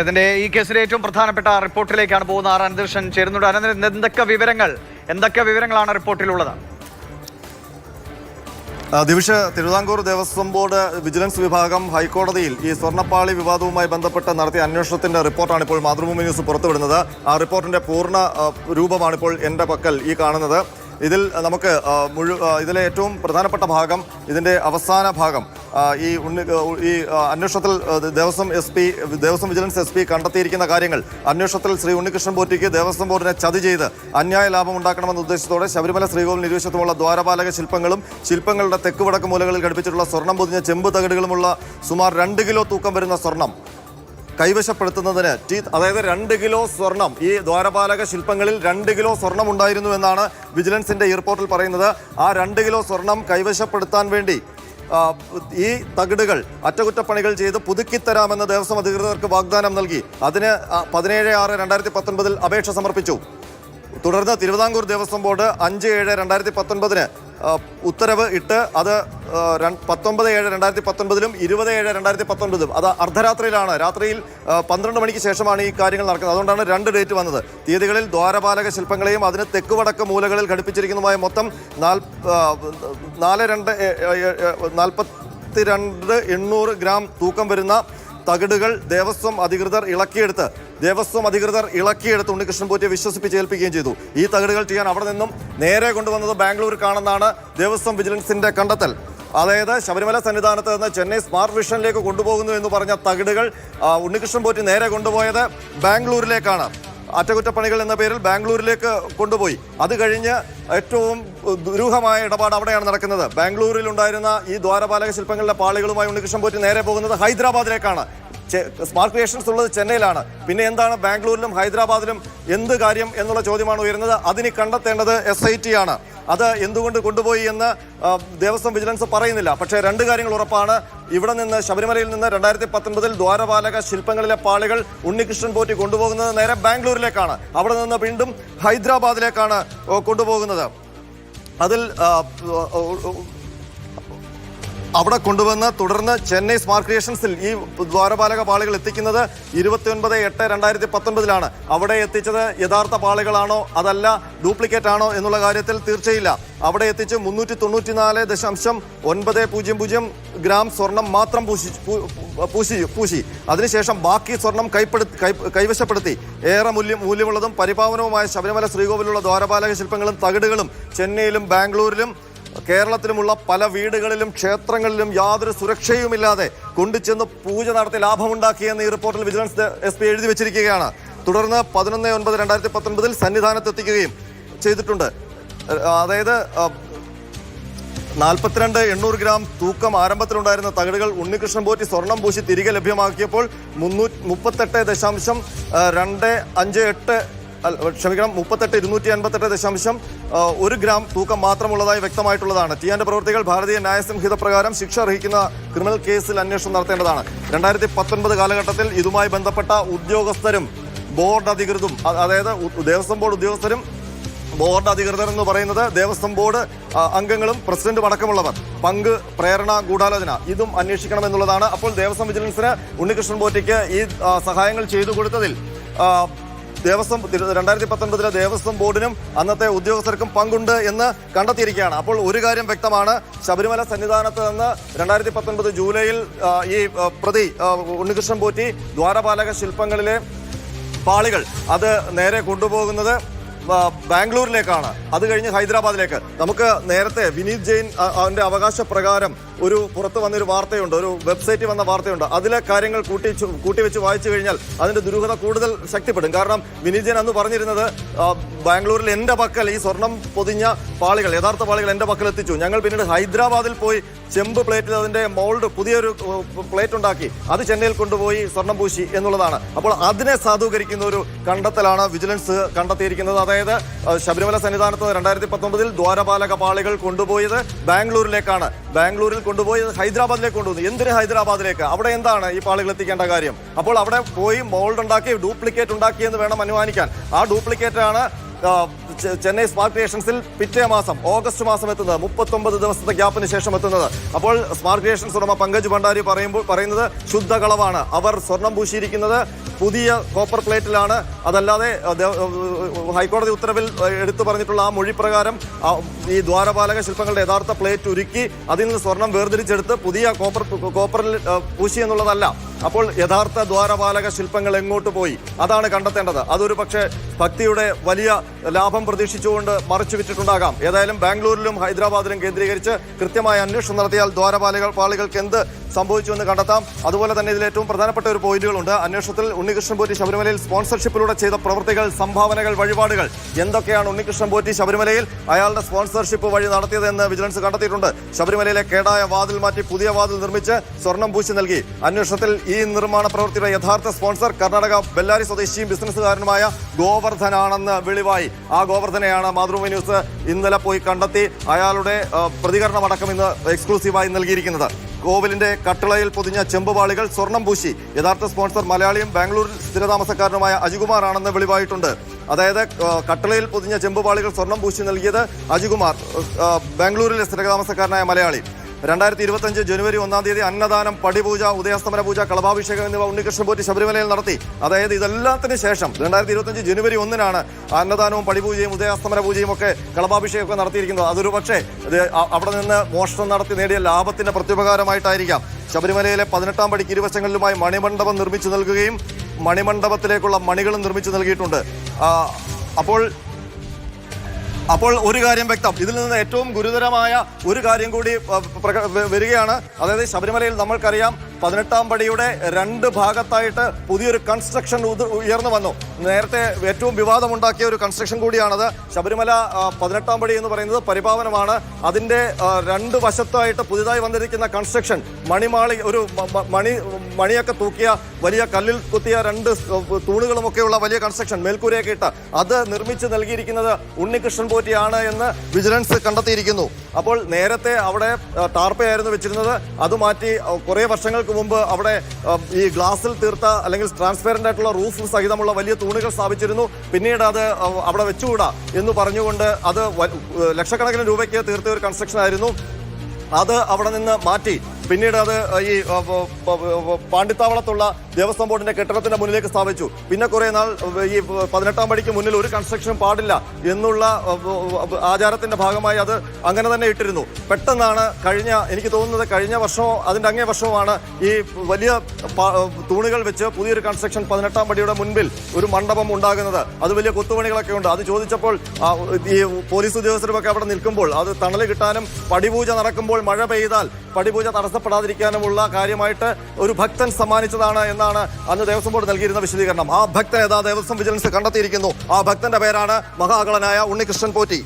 ഇതിന്റെ ഈ കേസിലെ ഏറ്റവും പ്രധാനപ്പെട്ട റിപ്പോർട്ടിലേക്കാണ് പോകുന്ന അനന്തകൃഷ്ണൻ ചേരുന്നുണ്ട്. അനന്തകൃഷ്ണൻ, എന്തൊക്കെ വിവരങ്ങളാണ് റിപ്പോർട്ടിലുള്ളത്? ദിവിഷ്, തിരുവിതാംകൂർ ദേവസ്വം ബോർഡ് വിജിലൻസ് വിഭാഗം ഹൈക്കോടതിയിൽ ഈ സ്വർണ്ണപ്പാളി വിവാദവുമായി ബന്ധപ്പെട്ട് നടത്തിയ അന്വേഷണത്തിന്റെ റിപ്പോർട്ടാണ് ഇപ്പോൾ മാതൃഭൂമി ന്യൂസ് പുറത്തുവിടുന്നത്. ആ റിപ്പോർട്ടിന്റെ പൂർണ്ണ രൂപമാണിപ്പോൾ എൻ്റെ പക്കൽ ഈ കാണുന്നത്. ഇതിൽ നമുക്ക് ഇതിലെ ഏറ്റവും പ്രധാനപ്പെട്ട ഭാഗം, ഇതിൻ്റെ അവസാന ഭാഗം, ഈ അന്വേഷണത്തിൽ ദേവസ്വം വിജിലൻസ് SP കണ്ടെത്തിയിരിക്കുന്ന കാര്യങ്ങൾ. അന്വേഷണത്തിൽ ശ്രീ ഉണ്ണികൃഷ്ണൻ പോറ്റിക്ക് ദേവസ്വം ബോർഡിനെ ചതി ചെയ്ത് അന്യായ ലാഭം ഉണ്ടാക്കണമെന്ന ഉദ്ദേശത്തോടെ ശബരിമല ശ്രീകോവിൽ ഇരുവശത്തുമുള്ള ദ്വാരപാലക ശില്പങ്ങളുടെ തെക്ക് വടക്ക് മൂലകളിൽ ഘടിപ്പിച്ചിട്ടുള്ള സ്വർണം പൊതിഞ്ഞ ചെമ്പ് തകിടുകളുമുള്ള സുമാർ 2 കിലോ തൂക്കം വരുന്ന സ്വർണം കൈവശപ്പെടുത്തുന്നതിന്, അതായത് 2 കിലോ സ്വർണം, ഈ ദ്വാരപാലക ശില്പങ്ങളിൽ 2 കിലോ സ്വർണം ഉണ്ടായിരുന്നു എന്നാണ് വിജിലൻസിന്റെ ഈ റിപ്പോർട്ടിൽ പറയുന്നത്. ആ 2 കിലോ സ്വർണം കൈവശപ്പെടുത്താൻ വേണ്ടി ഈ തകിടുകൾ അറ്റകുറ്റപ്പണികൾ ചെയ്ത് പുതുക്കിത്തരാമെന്ന് ദേവസ്വം അധികൃതർക്ക് വാഗ്ദാനം നൽകി. അതിന് 17/6/2019 അപേക്ഷ സമർപ്പിച്ചു. തുടർന്ന് തിരുവിതാംകൂർ ദേവസ്വം ബോർഡ് 5/7/2019 ഉത്തരവ് ഇട്ട് അത് 19/7/2019 20/7/2019 അത് അർദ്ധരാത്രിയിലാണ്, രാത്രിയിൽ 12 മണിക്ക് ശേഷമാണ് ഈ കാര്യങ്ങൾ നടക്കുന്നത്. അതുകൊണ്ടാണ് 2 ഡേറ്റ് വന്നത്. തീയതികളിൽ ദ്വാരപാലക ശില്പങ്ങളെയും അതിന് തെക്ക് വടക്ക് മൂലകളിൽ ഘടിപ്പിച്ചിരിക്കുന്നതുമായ മൊത്തം 42,800 ഗ്രാം തൂക്കം വരുന്ന തകിടുകൾ ദേവസ്വം അധികൃതർ ഇളക്കിയെടുത്ത് ഉണ്ണികൃഷ്ണൻ പോറ്റിയെ വിശ്വസിപ്പിച്ചേൽപ്പിക്കുകയും ചെയ്തു. ഈ തകിടുകൾ ചെയ്യാൻ അവിടെ നിന്നും നേരെ കൊണ്ടുവന്നത് ബാംഗ്ലൂരിലേക്കാണെന്നാണ് ദേവസ്വം വിജിലൻസിന്റെ കണ്ടെത്തൽ. അതായത് ശബരിമല സന്നിധാനത്ത് നിന്ന് ചെന്നൈ സ്മാർട്ട് വിഷനിലേക്ക് കൊണ്ടുപോകുന്നു എന്ന് പറഞ്ഞ തകിടുകൾ ഉണ്ണികൃഷ്ണൻ പോറ്റി നേരെ കൊണ്ടുപോയത് ബാംഗ്ലൂരിലേക്കാണ്. അറ്റകുറ്റപ്പണികൾ എന്ന പേരിൽ ബാംഗ്ലൂരിലേക്ക് കൊണ്ടുപോയി. അത് കഴിഞ്ഞ് ഏറ്റവും ദുരൂഹമായ ഇടപാട് അവിടെയാണ് നടക്കുന്നത്. ബാംഗ്ലൂരിൽ ഉണ്ടായിരുന്ന ഈ ദ്വാരപാലക ശില്പങ്ങളിലെ പാളികളുമായി ഉണ്ണികൃഷ്ണൻ പോറ്റി നേരെ പോകുന്നത് ഹൈദരാബാദിലേക്കാണ്. സ്മാർട്ട് ക്രിയേഷൻസ് ഉള്ളത് ചെന്നൈയിലാണ്. പിന്നെ എന്താണ് ബാംഗ്ലൂരിലും ഹൈദരാബാദിലും എന്ത് കാര്യം എന്നുള്ള ചോദ്യമാണ് ഉയരുന്നത്. അതിന് കണ്ടെത്തേണ്ടത് SIT ആണ്. അത് എന്തുകൊണ്ട് കൊണ്ടുപോയി എന്ന് ദേവസ്വം വിജിലൻസ് പറയുന്നില്ല. പക്ഷേ 2 കാര്യങ്ങൾ ഉറപ്പാണ്. ഇവിടെ നിന്ന്, ശബരിമലയിൽ നിന്ന് 2019 ദ്വാരപാലക ശില്പങ്ങളിലെ പാളികൾ ഉണ്ണികൃഷ്ണൻ പോറ്റി കൊണ്ടുപോകുന്നത് നേരെ ബാംഗ്ലൂരിലേക്കാണ്. അവിടെ നിന്ന് വീണ്ടും ഹൈദരാബാദിലേക്കാണ് കൊണ്ടുപോകുന്നത്. അതിൽ അവിടെ കൊണ്ടുവന്ന് തുടർന്ന് ചെന്നൈ സ്മാർട്ട് ക്രിയേഷൻസിൽ ഈ ദ്വാരപാലക പാളികൾ എത്തിക്കുന്നത് 29/8/2019 അവിടെ എത്തിച്ചത് യഥാർത്ഥ പാളികളാണോ അതല്ല ഡ്യൂപ്ലിക്കേറ്റ് ആണോ എന്നുള്ള കാര്യത്തിൽ തീർച്ചയില്ല. അവിടെ എത്തിച്ച് 394.900 ഗ്രാം സ്വർണം മാത്രം പൂശി. അതിനുശേഷം ബാക്കി സ്വർണം കൈവശപ്പെടുത്തി. ഏറെ മൂല്യമുള്ളതും പരിപാവനവുമായ ശബരിമല ശ്രീകോവിലുള്ള ദ്വാരപാലക ശില്പങ്ങളും തകിടുകളും ചെന്നൈയിലും ബാംഗ്ലൂരിലും കേരളത്തിലുമുള്ള പല വീടുകളിലും ക്ഷേത്രങ്ങളിലും യാതൊരു സുരക്ഷയുമില്ലാതെ കൊണ്ടുചെന്ന് പൂജ നടത്തി ലാഭമുണ്ടാക്കിയെന്ന് ഈ റിപ്പോർട്ടിൽ വിജിലൻസ് SP എഴുതി വെച്ചിരിക്കുകയാണ്. തുടർന്ന് 11/9/2019 സന്നിധാനത്തെത്തിക്കുകയും ചെയ്തിട്ടുണ്ട്. അതായത് 42,800 ഗ്രാം തൂക്കം ആരംഭത്തിലുണ്ടായിരുന്ന തകിടുകൾ ഉണ്ണികൃഷ്ണൻ പോറ്റി സ്വർണം പൂശി തിരികെ ലഭ്യമാക്കിയപ്പോൾ 38,258.1 ഗ്രാം തൂക്കം മാത്രമുള്ളതായി വ്യക്തമായിട്ടുള്ളതാണ്. ടിയാന്റെ പ്രവൃത്തികൾ ഭാരതീയ ന്യായസംഹിത പ്രകാരം ശിക്ഷ അർഹിക്കുന്ന ക്രിമിനൽ കേസിൽ അന്വേഷണം നടത്തേണ്ടതാണ്. 2019 കാലഘട്ടത്തിൽ ഇതുമായി ബന്ധപ്പെട്ട ഉദ്യോഗസ്ഥരും ബോർഡ് അധികൃതരും, അതായത് ദേവസ്വം ബോർഡ് ഉദ്യോഗസ്ഥരും ബോർഡ് അധികൃതർ എന്ന് പറയുന്നത് ദേവസ്വം ബോർഡ് അംഗങ്ങളും പ്രസിഡന്റും അടക്കമുള്ളവർ പങ്ക്, പ്രേരണ, ഗൂഢാലോചന ഇതും അന്വേഷിക്കണമെന്നുള്ളതാണ്. അപ്പോൾ ദേവസ്വം വിജിലൻസിന് ഉണ്ണികൃഷ്ണൻ പോറ്റിക്ക് ഈ സഹായങ്ങൾ ചെയ്തു കൊടുത്തതിൽ 2019 ദേവസ്വം ബോർഡിനും അന്നത്തെ ഉദ്യോഗസ്ഥർക്കും പങ്കുണ്ട് എന്ന് കണ്ടെത്തിയിരിക്കുകയാണ്. അപ്പോൾ ഒരു കാര്യം വ്യക്തമാണ്, ശബരിമല സന്നിധാനത്ത് നിന്ന് 2019 ജൂലൈയിൽ ഈ പ്രതി ഉണ്ണികൃഷ്ണൻ പോറ്റി ദ്വാരപാലക ശില്പങ്ങളിലെ പാളികൾ അത് നേരെ കൊണ്ടുപോകുന്നത് ബാംഗ്ലൂരിലേക്കാണ്. അത് കഴിഞ്ഞ് ഹൈദരാബാദിലേക്ക്. നമുക്ക് നേരത്തെ വിനീത് ജെയിൻ അവന്റെ അവകാശപ്രകാരം പുറത്തു വന്നൊരു വാർത്തയുണ്ട്, ഒരു വെബ്സൈറ്റിൽ വന്ന വാർത്തയുണ്ട്. അതിലെ കാര്യങ്ങൾ കൂട്ടിവെച്ച് വായിച്ചു കഴിഞ്ഞാൽ അതിന്റെ ദുരൂഹത കൂടുതൽ ശക്തിപ്പെടും. കാരണം വിനീത് ജെയിൻ അന്ന് പറഞ്ഞിരുന്നത് ബാംഗ്ലൂരിൽ എൻ്റെ പക്കൽ ഈ സ്വർണം പൊതിഞ്ഞ പാളികൾ, യഥാർത്ഥ പാളികൾ എൻ്റെ പക്കൽ എത്തിച്ചു. ഞങ്ങൾ പിന്നീട് ഹൈദരാബാദിൽ പോയി ചെമ്പ് പ്ലേറ്റിൽ അതിന്റെ മോൾഡ്, പുതിയൊരു പ്ലേറ്റ് ഉണ്ടാക്കി അത് ചെന്നൈയിൽ കൊണ്ടുപോയി സ്വർണം പൂശി എന്നുള്ളതാണ്. അപ്പോൾ അതിനെ സാധൂകരിക്കുന്ന ഒരു കണ്ടെത്തലാണ് വിജിലൻസ് കണ്ടെത്തിയിരിക്കുന്നത്. അതായത് ശബരിമല സന്നിധാനത്ത് 2019 ദ്വാരപാലക പാളികൾ കൊണ്ടുപോയത് ബാംഗ്ലൂരിലേക്കാണ്. ബാംഗ്ലൂരിൽ കൊണ്ടുപോയി ഹൈദരാബാദിലേക്ക് കൊണ്ടുവന്നു. എന്തിന് ഹൈദരാബാദിലേക്ക്? അവിടെ എന്താണ് ഈ പാളികൾ എത്തിക്കേണ്ട കാര്യം? അപ്പോൾ അവിടെ പോയി മോൾഡ് ഉണ്ടാക്കി ഡ്യൂപ്ലിക്കേറ്റ് ഉണ്ടാക്കിയെന്ന് വേണം അനുമാനിക്കാൻ. ആ ഡ്യൂപ്ലിക്കേറ്റ് ആണ് ചെന്നൈ സ്മാർട്ട് ക്രിയേഷൻസിൽ പിറ്റേ മാസം ഓഗസ്റ്റ് മാസം എത്തുന്നത്, 39 ദിവസത്തെ ഗ്യാപ്പിന് ശേഷം എത്തുന്നത്. അപ്പോൾ സ്മാർട്ട് ക്രിയേഷൻസ് ഉടമ പങ്കജ് ഭണ്ഡാരി പറയുന്നത് ശുദ്ധ കളവാണ്. അവർ സ്വർണം പൂശിയിരിക്കുന്നത് പുതിയ കോപ്പർ പ്ലേറ്റിലാണ്. അതല്ലാതെ ഹൈക്കോടതി ഉത്തരവിൽ എടുത്തു പറഞ്ഞിട്ടുള്ള ആ മൊഴി പ്രകാരം ഈ ദ്വാരപാലക ശില്പങ്ങളുടെ യഥാർത്ഥ പ്ലേറ്റ് ഉരുക്കി അതിൽ നിന്ന് സ്വർണം വേർതിരിച്ചെടുത്ത് പുതിയ കോപ്പറിൽ പൂശി എന്നുള്ളതല്ല. അപ്പോൾ യഥാർത്ഥ ദ്വാരപാലക ശില്പങ്ങൾ എങ്ങോട്ട് പോയി? അതാണ് കണ്ടെത്തേണ്ടത്. അതൊരു പക്ഷേ ഭക്തിയുടെ വലിയ ലാഭം പ്രതീക്ഷിച്ചുകൊണ്ട് മറിച്ചു വിറ്റിട്ടുണ്ടാകാം. ഏതായാലും ബാംഗ്ലൂരിലും ഹൈദരാബാദിലും കേന്ദ്രീകരിച്ച് കൃത്യമായ അന്വേഷണം നടത്തിയാൽ ദ്വാരപാളികൾക്ക് എന്ത് സംഭവിച്ചു എന്ന് കണ്ടെത്താം. അതുപോലെ തന്നെ ഇതിൽ ഏറ്റവും പ്രധാനപ്പെട്ട ഒരു പോയിന്റുകളുണ്ട്. അന്വേഷണത്തിൽ ഉണ്ണികൃഷ്ണൻ പോറ്റി ശബരിമലയിൽ സ്പോൺസർഷിപ്പിലൂടെ ചെയ്ത പ്രവൃത്തികൾ, സംഭാവനകൾ, വഴിപാടുകൾ എന്തൊക്കെയാണ് ഉണ്ണികൃഷ്ണൻ പോറ്റി ശബരിമലയിൽ അയാളുടെ സ്പോൺസർഷിപ്പ് വഴി നടത്തിയതെന്ന് വിജിലൻസ് കണ്ടെത്തിയിട്ടുണ്ട്. ശബരിമലയിലെ കേടായ വാതിൽ മാറ്റി പുതിയ വാതിൽ നിർമ്മിച്ച് സ്വർണം പൂശി നൽകി. അന്വേഷണത്തിൽ ഈ നിർമ്മാണ പ്രവൃത്തിയുടെ യഥാർത്ഥ സ്പോൺസർ കർണാടക ബെല്ലാരി സ്വദേശിയും ബിസിനസ്സുകാരനുമായ ഗോവർദ്ധനാണെന്ന് വെളിവായി. ആ ഗോവർദ്ധനെയാണ് മാതൃഭൂമി ന്യൂസ് ഇന്നലെ പോയി കണ്ടെത്തി അയാളുടെ പ്രതികരണമടക്കം ഇന്ന് എക്സ്ക്ലൂസീവായി നൽകിയിരിക്കുന്നത്. കോവിലിന്റെ കട്ടിളയിൽ പൊതിഞ്ഞ ചെമ്പുപാളികൾ സ്വർണം പൂശി. യഥാർത്ഥ സ്പോൺസർ മലയാളിയും ബാംഗ്ലൂരിൽ സ്ഥിരതാമസക്കാരനുമായ അജികുമാർ ആണെന്ന് വെളിവായിട്ടുണ്ട്. അതായത് കട്ടിളയിൽ പൊതിഞ്ഞ ചെമ്പുപാളികൾ സ്വർണം പൂശി നൽകിയത് അജികുമാർ, ബാംഗ്ലൂരിലെ സ്ഥിരതാമസക്കാരനായ മലയാളി. 2025 ജനുവരി 1-ാം തീയതി അന്നദാനം, പടിപൂജ, ഉദയാസ്തമന പൂജ, കളഭാഭിഷേകം എന്നിവ ഉണ്ണികൃഷ്ണൻ പോറ്റി ശബരിമലയിൽ നടത്തി. അതായത് ഇതെല്ലാത്തിന് ശേഷം 2025 ജനുവരി 1-നാണ് അന്നദാനവും പടിപൂജയും ഉദയാസ്തമന പൂജയും ഒക്കെ കളഭാഭിഷേകമൊക്കെ നടത്തിയിരിക്കുന്നത്. അതൊരു പക്ഷേ അവിടെ നിന്ന് മോഷണം നടത്തി നേടിയ ലാഭത്തിന്റെ പ്രത്യുപകാരമായിട്ടായിരിക്കാം. ശബരിമലയിലെ 18-ാം പടിക്ക് ഇരുവശങ്ങളിലുമായി മണിമണ്ഡപം നിർമ്മിച്ചു നൽകുകയും മണിമണ്ഡപത്തിലേക്കുള്ള മണികളും നിർമ്മിച്ചു നൽകിയിട്ടുണ്ട്. അപ്പോൾ ഒരു കാര്യം വ്യക്തം, ഇതിൽ നിന്ന് ഏറ്റവും ഗുരുതരമായ ഒരു കാര്യം കൂടി വരികയാണ്. അതായത് ശബരിമലയിൽ നമ്മൾക്കറിയാം 18-ാം പടിയുടെ 2 ഭാഗത്തായിട്ട് പുതിയൊരു കൺസ്ട്രക്ഷൻ ഉയർന്നു വന്നു. നേരത്തെ ഏറ്റവും വിവാദമുണ്ടാക്കിയ ഒരു കൺസ്ട്രക്ഷൻ കൂടിയാണത്. ശബരിമല 18-ാം പടി എന്ന് പറയുന്നത് പരിപാവനമാണ്. അതിൻ്റെ 2 വശത്തായിട്ട് പുതിയതായി വന്നിരിക്കുന്ന കൺസ്ട്രക്ഷൻ ഒരു മണിയൊക്കെ തൂക്കിയ വലിയ കല്ലിൽ കുത്തിയ 2 തൂണുകളുമൊക്കെയുള്ള വലിയ കൺസ്ട്രക്ഷൻ, മേൽക്കൂരയൊക്കെ ഇട്ട അത് നിർമ്മിച്ച് നൽകിയിരിക്കുന്നത് ഉണ്ണികൃഷ്ണൻ പോറ്റിയാണ് എന്ന് വിജിലൻസ് കണ്ടെത്തിയിരിക്കുന്നു. അപ്പോൾ നേരത്തെ അവിടെ ടാർപ്പയായിരുന്നു വെച്ചിരുന്നത്. അത് മാറ്റി കുറേ വർഷങ്ങൾക്ക് മുമ്പ് അവിടെ ഈ ഗ്ലാസിൽ തീർത്ത അല്ലെങ്കിൽ ട്രാൻസ്പെറന്റ് ആയിട്ടുള്ള റൂഫ് സഹിതമുള്ള വലിയ തൂണുകൾ സ്ഥാപിച്ചിരുന്നു. പിന്നീട് അത് അവിടെ വെച്ചുകൂടാ എന്ന് പറഞ്ഞുകൊണ്ട് അത് ലക്ഷക്കണക്കിന് രൂപയ്ക്ക് തീർത്ത ഒരു കൺസ്ട്രക്ഷൻ ആയിരുന്നു. അത് അവിടെ നിന്ന് മാറ്റി പിന്നീട് അത് ഈ പാണ്ടിത്താവളത്തുള്ള ദേവസ്വം ബോർഡിന്റെ കെട്ടിടത്തിന്റെ മുന്നിലേക്ക് സ്ഥാപിച്ചു. പിന്നെ കുറെ നാൾ ഈ 18-ാം പടിക്ക് മുന്നിൽ ഒരു കൺസ്ട്രക്ഷനും പാടില്ല എന്നുള്ള ആചാരത്തിന്റെ ഭാഗമായി അത് അങ്ങനെ തന്നെ ഇട്ടിരുന്നു. പെട്ടെന്നാണ് എനിക്ക് തോന്നുന്നത് കഴിഞ്ഞ വർഷമോ അതിന്റെ അങ്ങേ വർഷവുമാണ് ഈ വലിയ തൂണുകൾ വെച്ച് പുതിയൊരു കൺസ്ട്രക്ഷൻ 18-ാം പടിയുടെ മുൻപിൽ ഒരു മണ്ഡപം ഉണ്ടാകുന്നത്. അത് വലിയ കൊത്തുപണികളൊക്കെ ഉണ്ട്. അത് ചോദിച്ചപ്പോൾ ഈ പോലീസ് ഉദ്യോഗസ്ഥരുമൊക്കെ അവിടെ നിൽക്കുമ്പോൾ അത് തണൽ കിട്ടാനും പടിപൂജ നടക്കുമ്പോൾ മഴ പെയ്താൽ പടിപൂജ തടസ്സപ്പെടാതിരിക്കാനുമുള്ള കാര്യമായിട്ട് ഒരു ഭക്തൻ സമ്മാനിച്ചതാണ് എന്നാണ് അന്ന് ദേവസ്വം ബോർഡ് നൽകിയിരുന്ന വിശദീകരണം. ആ ഭക്തൻ ദേവസ്വം വിജിലൻസ് കണ്ടെത്തിയിരിക്കുന്നു. ആ ഭക്തന്റെ പേരാണ് മഹാകളനായ ഉണ്ണികൃഷ്ണൻ പോറ്റി.